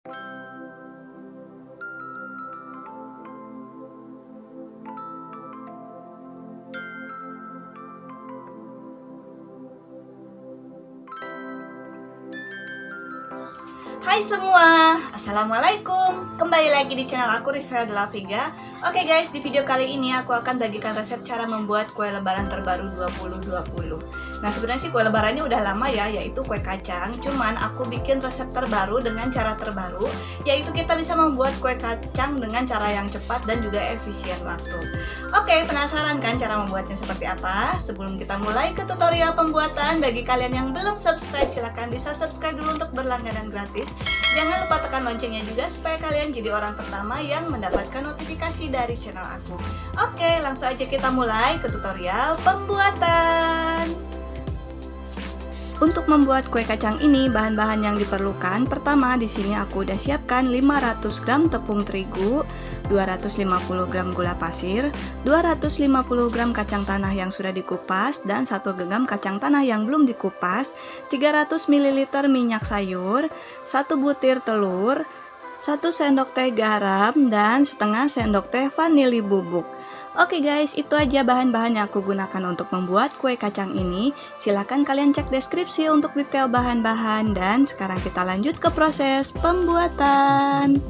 Hai semua, Assalamualaikum. Kembali lagi di channel aku, Rifel de la Viga. Oke guys, di video kali ini aku akan bagikan resep cara membuat kue lebaran terbaru 2020. Nah sebenarnya sih kue lebarannya udah lama ya, yaitu kue kacang. Cuman aku bikin resep terbaru dengan cara terbaru, yaitu kita bisa membuat kue kacang dengan cara yang cepat dan juga efisien waktu. Oke, penasaran kan cara membuatnya seperti apa? Sebelum kita mulai ke tutorial pembuatan, bagi kalian yang belum subscribe, silahkan bisa subscribe dulu untuk berlangganan gratis. Jangan lupa tekan loncengnya juga supaya kalian jadi orang pertama yang mendapatkan notifikasi dari channel aku. Oke, langsung aja kita mulai ke tutorial pembuatan. Untuk membuat kue kacang ini, bahan-bahan yang diperlukan, pertama di sini aku udah siapkan 500 gram tepung terigu, 250 gram gula pasir, 250 gram kacang tanah yang sudah dikupas, dan 1 genggam kacang tanah yang belum dikupas, 300 ml minyak sayur, 1 butir telur, 1 sendok teh garam, dan setengah sendok teh vanili bubuk. Oke guys, itu aja bahan-bahan yang aku gunakan untuk membuat kue kacang ini. Silahkan kalian cek deskripsi untuk detail bahan-bahan. Dan sekarang kita lanjut ke proses pembuatan.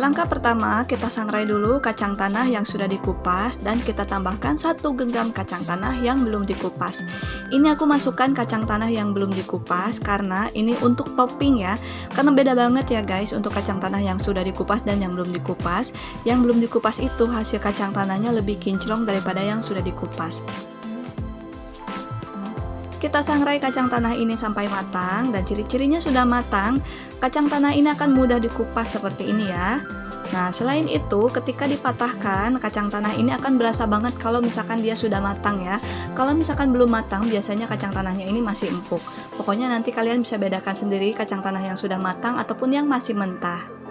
Langkah pertama, kita sangrai dulu kacang tanah yang sudah dikupas dan kita tambahkan 1 genggam kacang tanah yang belum dikupas. Ini aku masukkan kacang tanah yang belum dikupas karena ini untuk topping ya. Karena beda banget ya guys untuk kacang tanah yang sudah dikupas dan yang belum dikupas. Yang belum dikupas itu hasil kacang tanahnya lebih kinclong daripada yang sudah dikupas. Kita sangrai kacang tanah ini sampai matang dan ciri-cirinya sudah matang, kacang tanah ini akan mudah dikupas seperti ini ya. Nah, selain itu ketika dipatahkan, kacang tanah ini akan berasa banget kalau misalkan dia sudah matang ya. Kalau misalkan belum matang, biasanya kacang tanahnya ini masih empuk. Pokoknya nanti kalian bisa bedakan sendiri kacang tanah yang sudah matang ataupun yang masih mentah.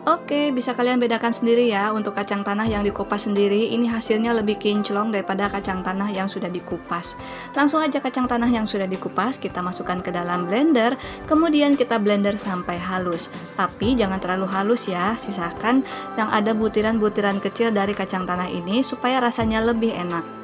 Oke, bisa kalian bedakan sendiri ya. Untuk kacang tanah yang dikupas sendiri, ini hasilnya lebih kinclong daripada kacang tanah yang sudah dikupas. Langsung aja kacang tanah yang sudah dikupas kita masukkan ke dalam blender, kemudian kita blender sampai halus. Tapi jangan terlalu halus ya, sisakan yang ada butiran-butiran kecil dari kacang tanah ini supaya rasanya lebih enak.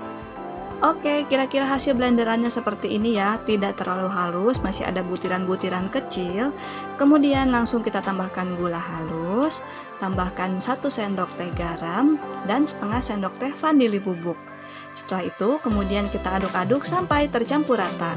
Oke, kira-kira hasil blenderannya seperti ini ya, tidak terlalu halus, masih ada butiran-butiran kecil. Kemudian langsung kita tambahkan gula halus, tambahkan 1 sendok teh garam, dan setengah sendok teh vanili bubuk. Setelah itu kemudian kita aduk-aduk sampai tercampur rata.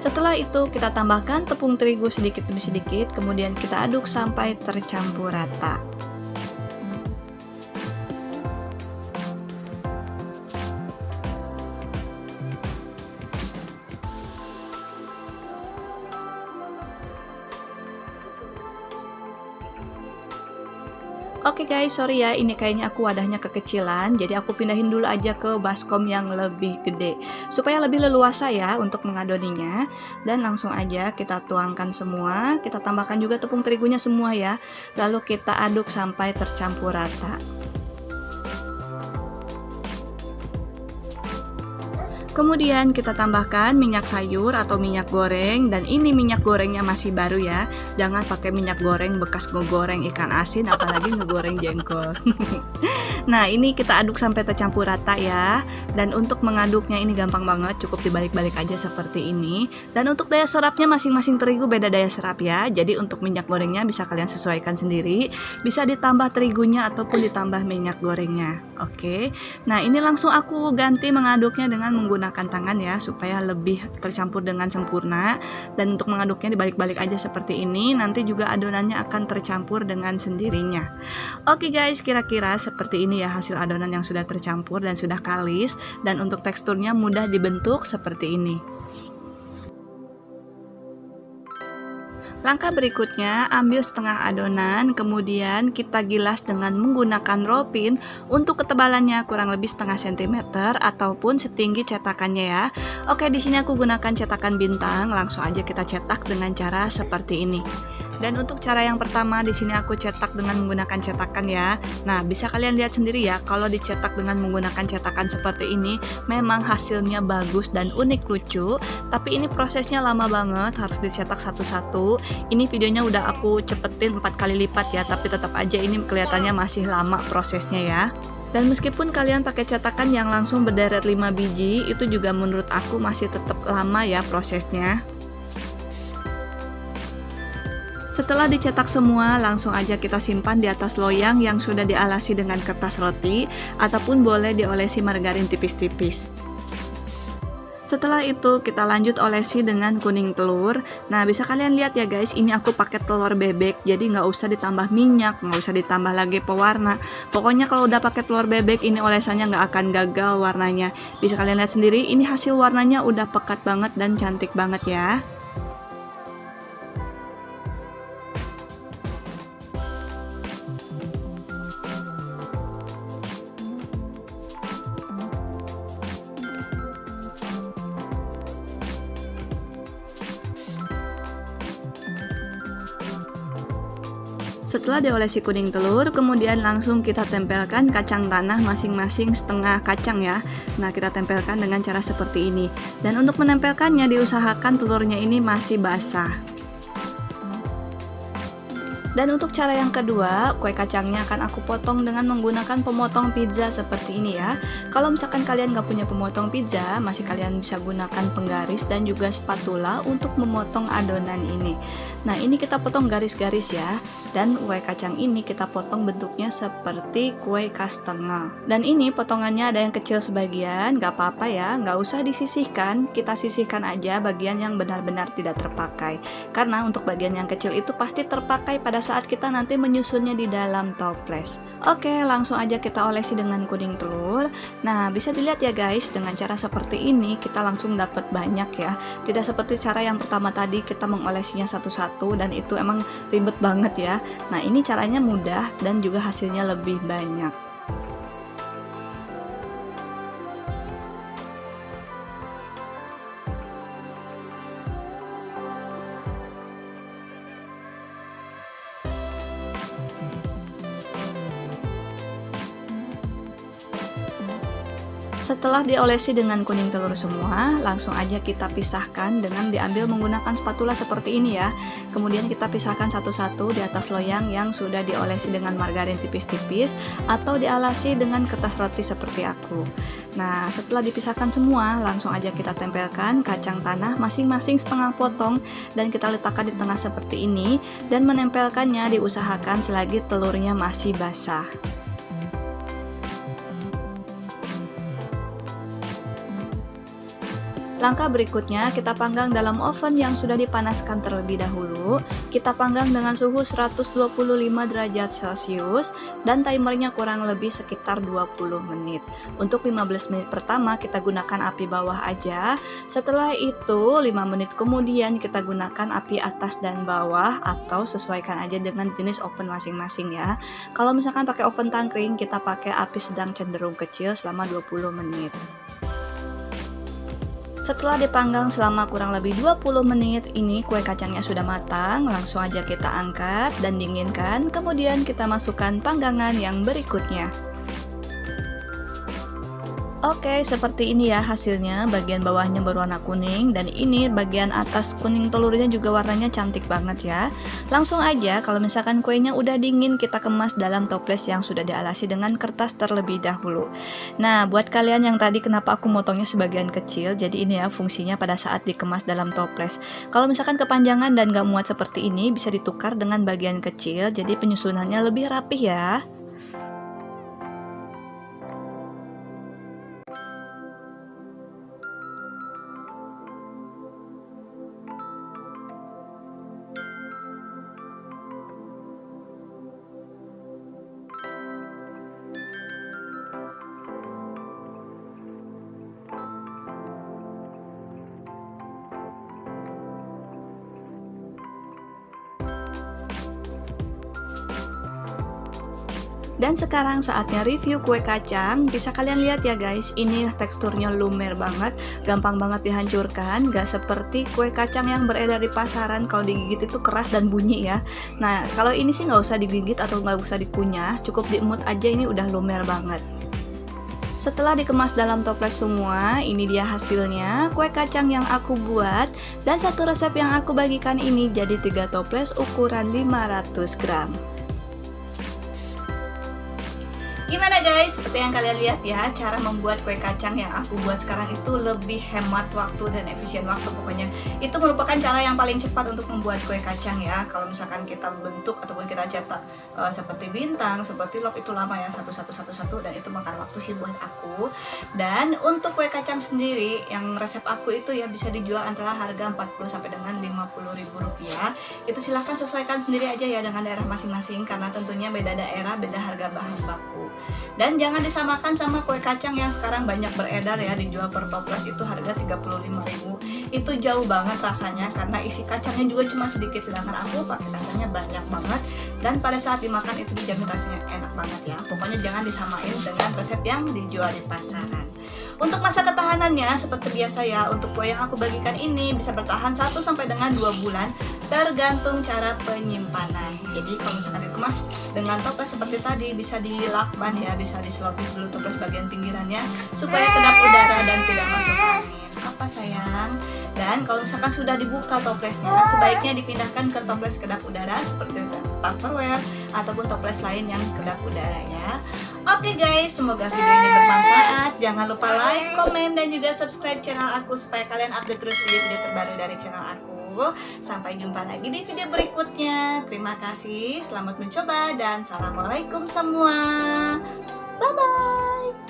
Setelah itu kita tambahkan tepung terigu sedikit demi sedikit, kemudian kita aduk sampai tercampur rata. Oke guys, sorry ya, ini kayaknya aku wadahnya kekecilan, jadi aku pindahin dulu aja ke baskom yang lebih gede supaya lebih leluasa ya untuk mengadoninya. Dan langsung aja kita tuangkan semua, kita tambahkan juga tepung terigunya semua ya, lalu kita aduk sampai tercampur rata. Kemudian kita tambahkan minyak sayur atau minyak goreng, dan ini minyak gorengnya masih baru ya. Jangan pakai minyak goreng bekas ngegoreng ikan asin apalagi ngegoreng jengkol. Nah, ini kita aduk sampai tercampur rata ya. Dan untuk mengaduknya ini gampang banget, cukup dibalik-balik aja seperti ini. Dan untuk daya serapnya masing-masing terigu beda daya serap ya. Jadi untuk minyak gorengnya bisa kalian sesuaikan sendiri. Bisa ditambah terigunya ataupun ditambah minyak gorengnya. Oke. Nah, ini langsung aku ganti mengaduknya dengan menggunakan tangan ya, supaya lebih tercampur dengan sempurna. Dan untuk mengaduknya dibalik-balik aja seperti ini, nanti juga adonannya akan tercampur dengan sendirinya. Oke guys, kira-kira seperti ini ya hasil adonan yang sudah tercampur dan sudah kalis, dan untuk teksturnya mudah dibentuk seperti ini. Langkah berikutnya, ambil setengah adonan, kemudian kita gilas dengan menggunakan roll pin untuk ketebalannya kurang lebih setengah sentimeter ataupun setinggi cetakannya ya. Oke, di sini aku gunakan cetakan bintang, langsung aja kita cetak dengan cara seperti ini. Dan untuk cara yang pertama di sini aku cetak dengan menggunakan cetakan ya. Nah, bisa kalian lihat sendiri ya, kalau dicetak dengan menggunakan cetakan seperti ini, memang hasilnya bagus dan unik lucu. Tapi ini prosesnya lama banget, harus dicetak satu-satu. Ini videonya udah aku cepetin 4 kali lipat ya, tapi tetap aja ini kelihatannya masih lama prosesnya ya. Dan meskipun kalian pakai cetakan yang langsung berderet 5 biji, itu juga menurut aku masih tetap lama ya prosesnya. Setelah dicetak semua, langsung aja kita simpan di atas loyang yang sudah dialasi dengan kertas roti, ataupun boleh diolesi margarin tipis-tipis. Setelah itu kita lanjut olesi dengan kuning telur. Nah, bisa kalian lihat ya guys, ini aku pakai telur bebek, jadi nggak usah ditambah minyak, nggak usah ditambah lagi pewarna. Pokoknya kalau udah pakai telur bebek, ini olesannya nggak akan gagal warnanya. Bisa kalian lihat sendiri, ini hasil warnanya udah pekat banget dan cantik banget ya. Setelah diolesi kuning telur, kemudian langsung kita tempelkan kacang tanah masing-masing setengah kacang ya. Nah, kita tempelkan dengan cara seperti ini. Dan untuk menempelkannya diusahakan telurnya ini masih basah. Dan untuk cara yang kedua, kue kacangnya akan aku potong dengan menggunakan pemotong pizza seperti ini ya. Kalau misalkan kalian nggak punya pemotong pizza, masih kalian bisa gunakan penggaris dan juga spatula untuk memotong adonan ini. Nah, ini kita potong garis-garis ya. Dan kue kacang ini kita potong bentuknya seperti kue kastengel. Dan ini potongannya ada yang kecil sebagian, nggak apa-apa ya, nggak usah disisihkan. Kita sisihkan aja bagian yang benar-benar tidak terpakai. Karena untuk bagian yang kecil itu pasti terpakai pada saat kita nanti menyusunnya di dalam toples. Oke, langsung aja kita olesi dengan kuning telur. Nah, bisa dilihat ya guys, dengan cara seperti ini kita langsung dapat banyak ya. Tidak seperti cara yang pertama tadi kita mengolesinya satu-satu dan itu emang ribet banget ya. Nah, ini caranya mudah dan juga hasilnya lebih banyak. Setelah diolesi dengan kuning telur semua, langsung aja kita pisahkan dengan diambil menggunakan spatula seperti ini ya. Kemudian kita pisahkan satu-satu di atas loyang yang sudah diolesi dengan margarin tipis-tipis atau dialasi dengan kertas roti seperti aku. Nah, setelah dipisahkan semua, langsung aja kita tempelkan kacang tanah masing-masing setengah potong dan kita letakkan di tengah seperti ini dan menempelkannya diusahakan selagi telurnya masih basah. Langkah berikutnya, kita panggang dalam oven yang sudah dipanaskan terlebih dahulu. Kita panggang dengan suhu 125 derajat Celcius dan timernya kurang lebih sekitar 20 menit. Untuk 15 menit pertama kita gunakan api bawah aja. Setelah itu 5 menit kemudian kita gunakan api atas dan bawah atau sesuaikan aja dengan jenis oven masing-masing ya. Kalau misalkan pakai oven tangkring, kita pakai api sedang cenderung kecil selama 20 menit. Setelah dipanggang selama kurang lebih 20 menit, ini kue kacangnya sudah matang, langsung aja kita angkat dan dinginkan, kemudian kita masukkan panggangan yang berikutnya. Oke, seperti ini ya hasilnya, bagian bawahnya berwarna kuning dan ini bagian atas kuning telurnya juga warnanya cantik banget ya. Langsung aja kalau misalkan kuenya udah dingin kita kemas dalam toples yang sudah dialasi dengan kertas terlebih dahulu. Nah, buat kalian yang tadi kenapa aku motongnya sebagian kecil, jadi ini ya fungsinya pada saat dikemas dalam toples. Kalau misalkan kepanjangan dan gak muat seperti ini bisa ditukar dengan bagian kecil, jadi penyusunannya lebih rapih ya. Dan sekarang saatnya review kue kacang. Bisa kalian lihat ya guys, ini teksturnya lumer banget, gampang banget dihancurkan, gak seperti kue kacang yang beredar di pasaran. Kalau digigit itu keras dan bunyi ya. Nah kalau ini sih nggak usah digigit atau nggak usah dikunyah, cukup diemut aja, ini udah lumer banget. Setelah dikemas dalam toples semua, ini dia hasilnya kue kacang yang aku buat. Dan satu resep yang aku bagikan ini jadi 3 toples ukuran 500 gram. Gimana guys, seperti yang kalian lihat ya, cara membuat kue kacang yang aku buat sekarang itu lebih hemat waktu dan efisien waktu. Pokoknya itu merupakan cara yang paling cepat untuk membuat kue kacang ya. Kalau misalkan kita bentuk ataupun kita cetak seperti bintang, seperti love, itu lama ya, satu, dan itu makan waktu sih buat aku. Dan untuk kue kacang sendiri yang resep aku itu ya bisa dijual antara harga 40 sampai dengan 50.000 rupiah. Itu silahkan sesuaikan sendiri aja ya dengan daerah masing-masing, karena tentunya beda daerah, beda harga bahan baku. Dan jangan disamakan sama kue kacang yang sekarang banyak beredar ya, dijual per toples itu harga 35.000. Itu jauh banget rasanya karena isi kacangnya juga cuma sedikit, sedangkan aku pakai kacangnya banyak banget. Dan pada saat dimakan itu dijamin rasanya enak banget ya. Pokoknya jangan disamain dengan resep yang dijual di pasaran. Untuk masa ketahanannya seperti biasa ya, untuk kue yang aku bagikan ini bisa bertahan 1 sampai dengan 2 bulan tergantung cara penyimpanan. Jadi kalau misalkan dikemas dengan toples seperti tadi, bisa dilakban ya, bisa diselopin dulu toples bagian pinggirannya supaya kedap udara dan tidak masuk angin. Apa sayang? Dan kalau misalkan sudah dibuka toplesnya, sebaiknya dipindahkan ke toples kedap udara seperti Tupperware ataupun toples lain yang kedap udara ya. Oke guys, semoga video ini bermanfaat. Jangan lupa like, komen, dan juga subscribe channel aku supaya kalian update terus video-video terbaru dari channel aku. Sampai jumpa lagi di video berikutnya. Terima kasih, selamat mencoba, dan assalamualaikum semua. Bye bye.